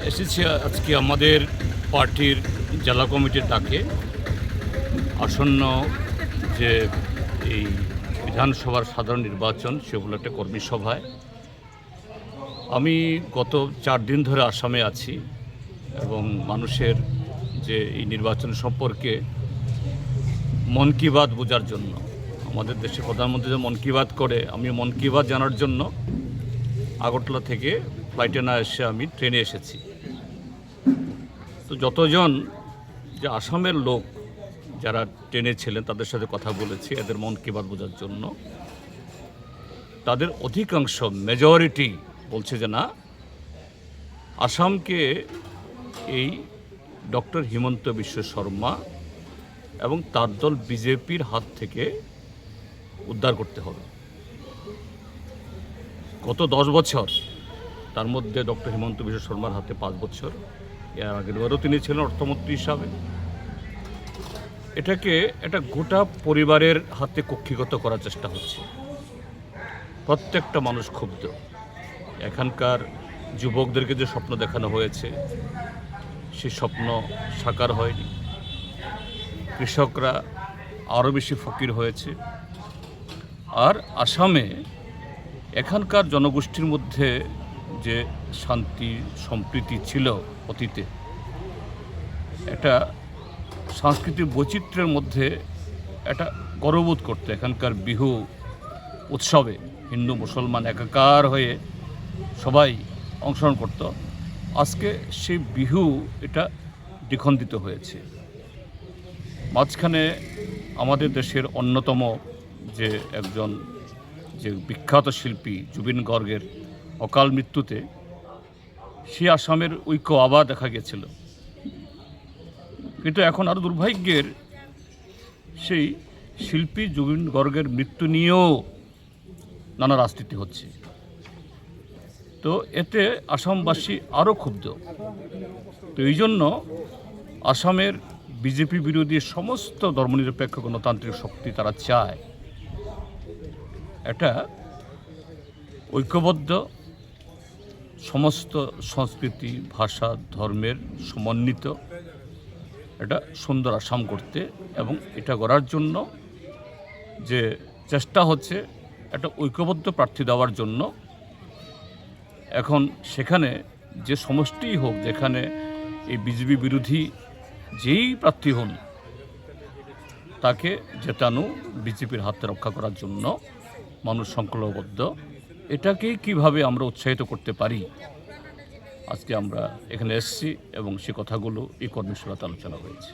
এসেছি আজকে আমাদের পার্টির জেলা কমিটির ডাকে আসন্ন যে এই বিধানসভার সাধারণ নির্বাচন সেগুলো একটা কর্মী সভায়। আমি গত 4 দিন ধরে আসামে আছি এবং মানুষের যে এই নির্বাচন সম্পর্কে মন কি বাত বোঝার জন্য, আমাদের দেশের প্রধানমন্ত্রী যে মন কি বাত করে, আমি মন কি বাত জানার জন্য আগরতলা থেকে ফ্লাইটে না এসে আমি ট্রেনে এসেছি। তো যতজন যে আসামের লোক যারা ট্রেনে ছিলেন তাদের সাথে কথা বলেছি এদের মন কি বাত বোঝার জন্য। তাদের অধিকাংশ মেজরিটি বলছে যে না, আসামকে এই ডক্টর হিমন্ত বিশ্ব শর্মা এবং তার দল বিজেপির হাত থেকে উদ্ধার করতে হবে। গত 10 বছর, তার মধ্যে ডক্টর হিমন্ত বিশ্ব শর্মার হাতে 5 বছর, এর আগেরবারও তিনি ছিলেন অর্থমন্ত্রী হিসাবে। এটাকে একটা গোটা পরিবারের হাতে কক্ষিগত করার চেষ্টা হচ্ছে। প্রত্যেকটা মানুষ ক্ষুব্ধ। এখানকার যুবকদেরকে যে স্বপ্ন দেখানো হয়েছে সেই স্বপ্ন সাকার হয়নি। কৃষকরা আরও বেশি ফকির হয়েছে। আর আসামে এখানকার জনগোষ্ঠীর মধ্যে যে শান্তি সম্প্রীতি ছিল অতীতে, একটা সাংস্কৃতিক বৈচিত্র্যের মধ্যে একটা গর্ববোধ করতো। এখানকার বিহু উৎসবে হিন্দু মুসলমান একাকার হয়ে সবাই অংশগ্রহণ করত। আজকে সেই বিহু এটা দ্বিখণ্ডিত হয়েছে। মাঝখানে আমাদের দেশের অন্যতম যে একজন যে বিখ্যাত শিল্পী জুবিন গর্গের অকাল মৃত্যুতে সে আসামের ঐক্য আবার দেখা গেছিল। কিন্তু এখন আরও দুর্ভাগ্যের, সেই শিল্পী জুবিন গর্গের মৃত্যু নিয়েও নানা রাজনীতি হচ্ছে। তো এতে আসামবাসী আরও ক্ষুব্ধ। তো এই জন্য আসামের বিজেপি বিরোধী সমস্ত ধর্মনিরপেক্ষ গণতান্ত্রিক শক্তি তারা চায় একটা ঐক্যবদ্ধ, সমস্ত সংস্কৃতি ভাষা ধর্মের সমন্বিত একটা সুন্দর আসাম করতে, এবং এটা করার জন্য যে চেষ্টা হচ্ছে একটা ঐক্যবদ্ধ প্রার্থী দেওয়ার জন্য। এখন সেখানে যে সমষ্টিই হোক, যেখানে এই বিজেপি বিরোধী যেই প্রার্থী হন তাকে জেতানো, বিজেপির হাতে রক্ষা করার জন্য মানুষ সংকল্পবদ্ধ। এটাকেই কিভাবে আমরা উৎসাহিত করতে পারি, আজকে আমরা এখানে এসেছি এবং সে কথাগুলো এই কর্মী সভাতে আলোচনা হয়েছে।